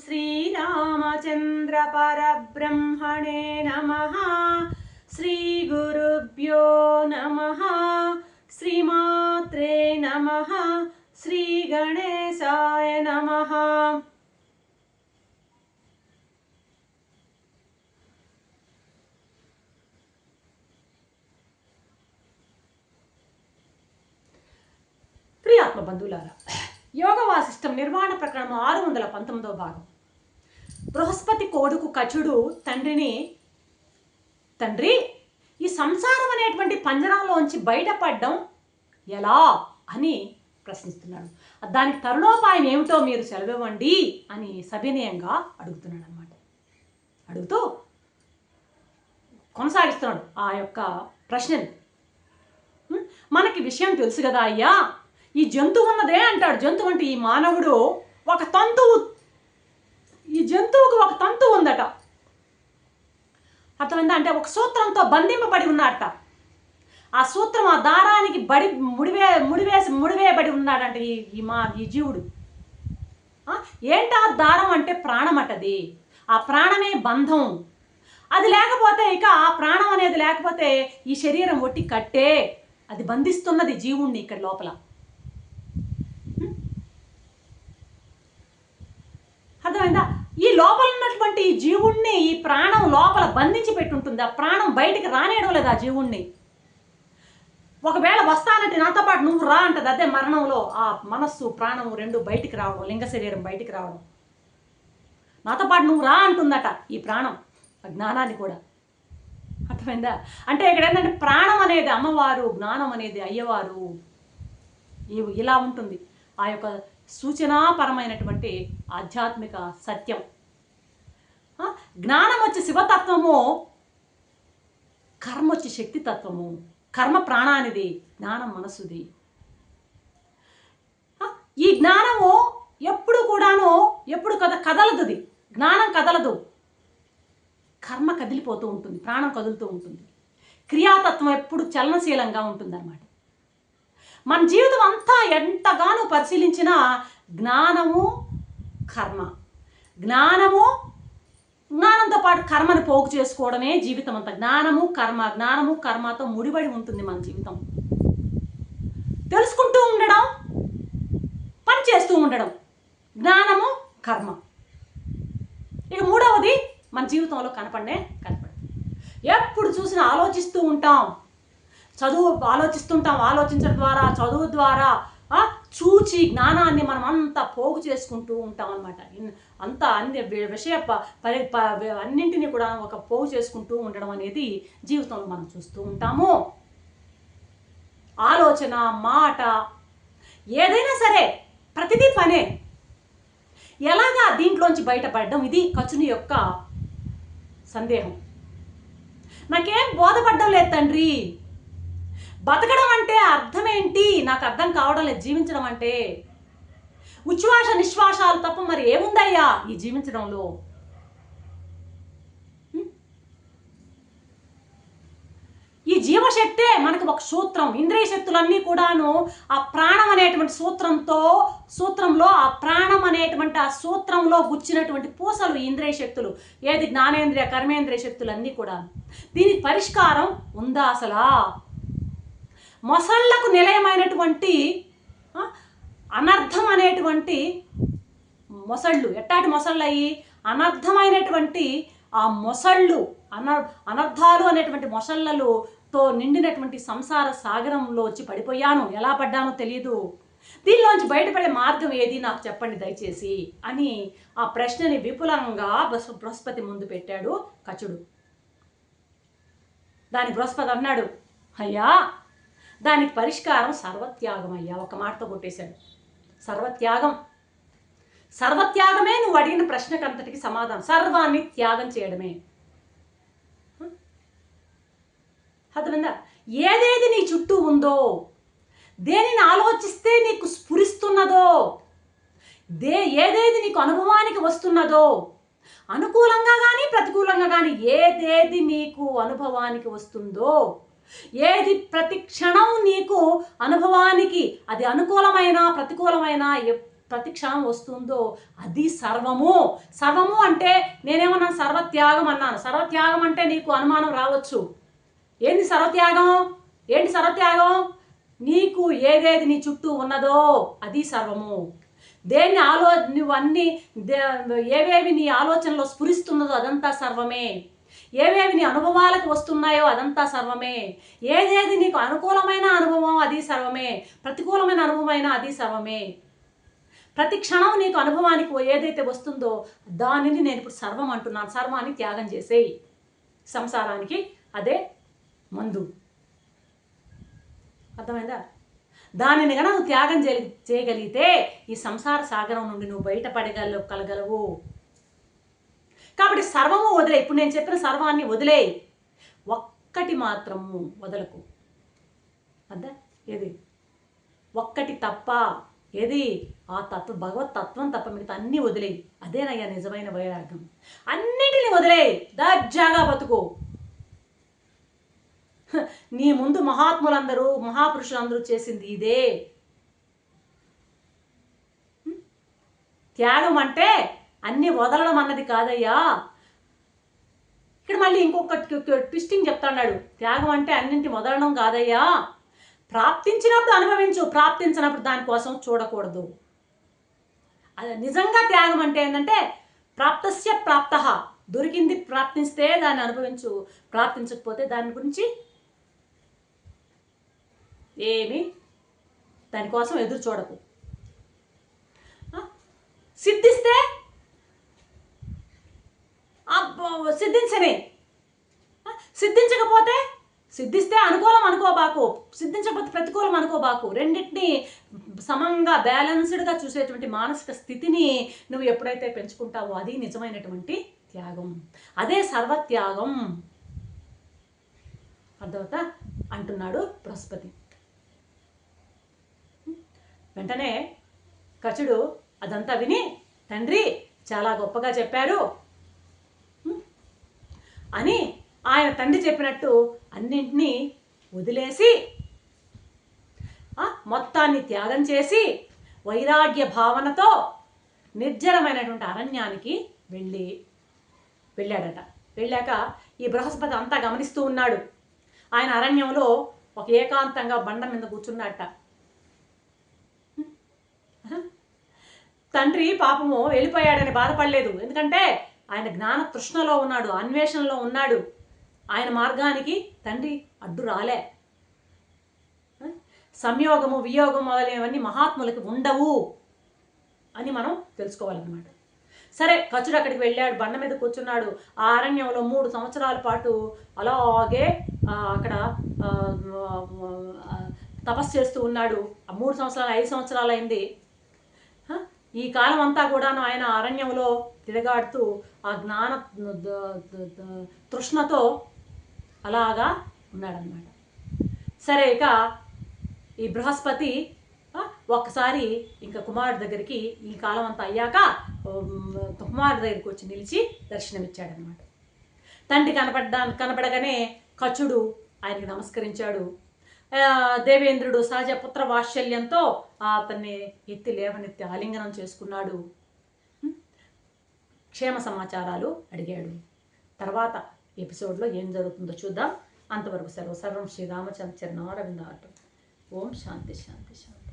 శ్రీరామచంద్ర పరబ్రహ్మణే నమః. శ్రీగురుభ్యో నమః. శ్రీమాత్రే నమః. శ్రీగణేశాయ నమః. ప్రియాత్మ బంధువులారా, యోగ వాసిష్టం నిర్వాణ ప్రకరణం 619వ భాగం. బృహస్పతి కొడుకు కచుడు తండ్రి ఈ సంసారం అనేటువంటి పంజరంలోంచి బయటపడడం ఎలా అని ప్రశ్నిస్తున్నాడు. దానికి తరుణోపాయం ఏమిటో మీరు సెలవివ్వండి అని సవినయంగా అడుగుతున్నాడు అనమాట. అడుగుతూ కొనసాగిస్తున్నాడు ఆ యొక్క ప్రశ్నని. మనకి విషయం తెలుసు కదా అయ్యా, ఈ జంతువు ఉన్నదే అంటాడు. జంతువు అంటే ఈ మానవుడు ఒక తంతువు, ఈ జంతువుకు ఒక తంతువు ఉందట. అర్థమైందా? అంటే ఒక సూత్రంతో బంధింపబడి ఉన్నట్ట. ఆ సూత్రం ఆ దారానికి ముడివేయబడి ఉన్నాడంట ఈ జీవుడు. ఏంటా దారం అంటే ప్రాణం అటది. ఆ ప్రాణమే బంధం. అది లేకపోతే ఇక ఆ ప్రాణం అనేది లేకపోతే ఈ శరీరం ఒట్టి కట్టే. అది బంధిస్తున్నది జీవుణ్ణి ఇక్కడ లోపల. అర్థమైందా? ఈ లోపల ఉన్నటువంటి ఈ జీవుణ్ణి ఈ ప్రాణం లోపల బంధించి పెట్టుంటుంది. ఆ ప్రాణం బయటికి రానేయడం లేదు ఆ జీవుణ్ణి. ఒకవేళ వస్తానంటే నాతో పాటు నువ్వు రా అంటది. అదే మరణంలో ఆ మనస్సు ప్రాణం రెండు బయటికి రావడం, లింగ శరీరం బయటికి రావడం. నాతో పాటు నువ్వు రా అంటుందట ఈ ప్రాణం, ఆ జ్ఞానాన్ని కూడా. అర్థమైందా? అంటే ఇక్కడ ఏంటంటే ప్రాణం అనేది అమ్మవారు, జ్ఞానం అనేది అయ్యవారు. ఇలా ఉంటుంది ఆ యొక్క సూచనాపరమైనటువంటి ఆధ్యాత్మిక సత్యం. జ్ఞానం వచ్చి శివతత్వము, కర్మ వచ్చి శక్తి తత్వము. కర్మ ప్రాణానిది, జ్ఞానం మనస్సుది. ఈ జ్ఞానము ఎప్పుడు కదలదుది. జ్ఞానం కదలదు, కర్మ కదిలిపోతూ ఉంటుంది, ప్రాణం కదులుతూ ఉంటుంది. క్రియాతత్వం ఎప్పుడు చలనశీలంగా ఉంటుంది అన్నమాట. మన జీవితం అంతా ఎంతగానో పరిశీలించినా జ్ఞానము కర్మ, జ్ఞానంతో పాటు కర్మను పోగు చేసుకోవడమే జీవితం అంతా. జ్ఞానము కర్మతో ముడిపడి ఉంటుంది మన జీవితం. తెలుసుకుంటూ ఉండడం, పని చేస్తూ ఉండడం, జ్ఞానము కర్మ. ఇక మూడవది మన జీవితంలో కనపడదు. ఎప్పుడు చూసినా ఆలోచిస్తూ ఉంటాం. ఆలోచించడం ద్వారా, చదువు ద్వారా చూచి జ్ఞానాన్ని మనం అంతా పోగు చేసుకుంటూ ఉంటాం అన్నమాట. అంతా అన్ని అన్నింటినీ కూడా ఒక పోగు చేసుకుంటూ ఉండడం అనేది జీవితంలో మనం చూస్తూ ఉంటాము. ఆలోచన, మాట, ఏదైనా సరే ప్రతిదీ పనే. ఎలాగా దీంట్లోంచి బయటపడడం, ఇది కచుని యొక్క సందేహం. నాకేం బోధపడ్డం లేదు తండ్రి. బతకడం అంటే అర్థం ఏంటి నాకు అర్థం కావడం లేదు. జీవించడం అంటే ఉచ్ఛ్వాస నిశ్వాసాలు తప్ప మరి ఏముందయ్యా ఈ జీవించడంలో? ఈ జీవశక్తే మనకు ఒక సూత్రం. ఇంద్రియ శక్తులన్నీ కూడాను ఆ ప్రాణం అనేటువంటి సూత్రంలో ఆ ప్రాణం అనేటువంటి ఆ సూత్రంలో గుచ్చినటువంటి పూసలు ఇంద్రియ శక్తులు. ఏది జ్ఞానేంద్రియ కర్మేంద్రియ శక్తులన్నీ కూడా. దీనికి పరిష్కారం ఉందా అసలా? మొసళ్లకు నిలయమైనటువంటి అనర్థం అనేటువంటి మొసళ్ళు, ఎట్టాటి మొసళ్ళు అయ్యి అనర్థమైనటువంటి ఆ మొసళ్ళు, అనర్థాలు అనేటువంటి మొసళ్ళతో నిండినటువంటి సంసార సాగరంలో వచ్చి పడిపోయాను. ఎలా పడ్డానో తెలియదు. దీనిలోంచి బయటపడే మార్గం ఏది నాకు చెప్పండి దయచేసి అని ఆ ప్రశ్నని విపులంగా బృహస్పతి ముందు పెట్టాడు కచుడు. దానికి బృహస్పతి అన్నాడు, అయ్యా దానికి పరిష్కారం సర్వత్యాగం అయ్యా. ఒక మాటతో కొట్టేశాడు. సర్వత్యాగమే నువ్వు అడిగిన ప్రశ్నకంతటికి సమాధానం. సర్వాన్ని త్యాగం చేయడమే. అర్థమైందా? ఏదేది నీ చుట్టూ ఉందో, దేనిని ఆలోచిస్తే నీకు స్ఫురిస్తున్నదో, ఏదేది నీకు అనుభవానికి వస్తున్నదో, అనుకూలంగా కానీ ప్రతికూలంగా కానీ ఏదేది నీకు అనుభవానికి వస్తుందో, ఏది ప్రతి క్షణం నీకు అనుభవానికి, అది అనుకూలమైన ప్రతికూలమైన ప్రతి క్షణం వస్తుందో అది సర్వము. సర్వము అంటే నేనేమన్నాను? సర్వత్యాగం అన్నాను. సర్వత్యాగం అంటే నీకు అనుమానం రావచ్చు. ఏంది సర్వత్యాగం? ఏంటి సర్వత్యాగం? నీకు ఏదేది నీ చుట్టూ ఉన్నదో అది సర్వము. దేన్ని నువ్వన్నీ ఏవేవి నీ ఆలోచనలో స్ఫురిస్తున్నదో అదంతా సర్వమే. ఏవేవి నీ అనుభవాలకు వస్తున్నాయో అదంతా సర్వమే. ఏదేది నీకు అనుకూలమైన అనుభవం అది సర్వమే, ప్రతికూలమైన అనుభవమైనా అది సర్వమే. ప్రతి క్షణం నీకు అనుభవానికి ఏదైతే వస్తుందో దానిని నేను ఇప్పుడు సర్వం అంటున్నాను. సర్వాన్ని త్యాగం చేసేయి. సంసారానికి అదే మందు. అర్థమైందా? దానిని కనుక నువ్వు త్యాగం చేయగలిగితే ఈ సంసార సాగరం నుండి నువ్వు బయటపడగలగలవు. కాబట్టి సర్వము వదిలే. ఇప్పుడు నేను చెప్పిన సర్వాన్ని వదిలే. ఒక్కటి మాత్రము వదలకు. అదా ఏది? ఒక్కటి తప్ప. ఏది? ఆ తత్వ భగవత్ తత్వం తప్ప మిగతా అన్నీ వదిలేయి. అదేనయ్యా నిజమైన వైరాగ్యం. అన్నిటిని వదిలేయి. దర్జాగా బతుకు. నీ ముందు మహాత్ములందరూ మహాపురుషులందరూ చేసింది ఇదే. త్యాగం అంటే అన్నీ వదలడం అన్నది కాదయ్యా. ఇక్కడ మళ్ళీ ఇంకొక ట్విస్టింగ్ చెప్తాడు. త్యాగం అంటే అన్నింటి వదలడం కాదయ్యా. ప్రాప్తించినప్పుడు అనుభవించు, ప్రాప్తించినప్పుడు దానికోసం చూడకూడదు. అది నిజంగా త్యాగం అంటే ఏంటంటే ప్రాప్తస్య ప్రాప్త. దొరికింది ప్రాప్తిస్తే దాన్ని అనుభవించు, ప్రాప్తించకపోతే దాని గురించి ఏమి దానికోసం ఎదురు చూడకు. సిద్ధిస్తే సిద్ధించని, సిద్ధించకపోతే సిద్ధిస్తే అనుకూలం అనుకోబాకు, సిద్ధించకపోతే ప్రతికూలం అనుకోబాకు. రెండింటిని సమంగా బ్యాలెన్స్డ్గా చూసేటువంటి మానసిక స్థితిని నువ్వు ఎప్పుడైతే పెంచుకుంటావో అది నిజమైనటువంటి త్యాగం. అదే సర్వత్యాగం. అర్థమవుతా అంటున్నాడు బృహస్పతి. వెంటనే కచుడు అదంతా విని, తండ్రి చాలా గొప్పగా చెప్పారు అని ఆయన తండ్రి చెప్పినట్టు అన్నింటినీ వదిలేసి మొత్తాన్ని త్యాగం చేసి వైరాగ్య భావనతో నిర్జరమైనటువంటి అరణ్యానికి వెళ్ళాడట. వెళ్ళాక ఈ బృహస్పతి అంతా గమనిస్తూ ఉన్నాడు. ఆయన అరణ్యంలో ఒక ఏకాంతంగా బండ మీద కూర్చున్నట్ట. తండ్రి పాపము వెళ్ళిపోయాడని బాధపడలేదు. ఎందుకంటే ఆయన జ్ఞాన తృష్ణలో ఉన్నాడు, అన్వేషణలో ఉన్నాడు. ఆయన మార్గానికి తండ్రి అడ్డు రాలే. సంయోగము వియోగము మొదలైనవన్నీ మహాత్ములకి ఉండవు అని మనం తెలుసుకోవాలన్నమాట. సరే, కచుడు అక్కడికి వెళ్ళాడు, బండ మీద కూర్చున్నాడు. ఆ అరణ్యంలో 3 సంవత్సరాల పాటు అలాగే అక్కడ తపస్సు చేస్తూ ఉన్నాడు. ఆ 3 సంవత్సరాలు 5 సంవత్సరాలు అయింది. ఈ కాలం అంతా కూడాను ఆయన అరణ్యంలో తిరగాడుతూ ఆ జ్ఞాన తృష్ణతో అలాగా ఉన్నాడనమాట. సరే, ఇక ఈ బృహస్పతి ఒక్కసారి ఇంకా కుమారుడి దగ్గరికి ఈ కాలం అంతా అయ్యాక కుమారుడి దగ్గరికి వచ్చి నిలిచి దర్శనమిచ్చాడనమాట. తండ్రి కనపడగానే కచుడు ఆయనకి నమస్కరించాడు. దేవేంద్రుడు సహజ పుత్ర వాత్సల్యంతో అతన్ని ఎత్తి లేవనెత్తి ఆలింగనం చేసుకున్నాడు. క్షేమ సమాచారాలు అడిగాడు. తర్వాత ఎపిసోడ్లో ఏం జరుగుతుందో చూద్దాం. అంతవరకు సెలవు. సర్వం శ్రీరామచంద్ర చరణారవిందార్పణం. ఓం శాంతి శాంతి శాంతి.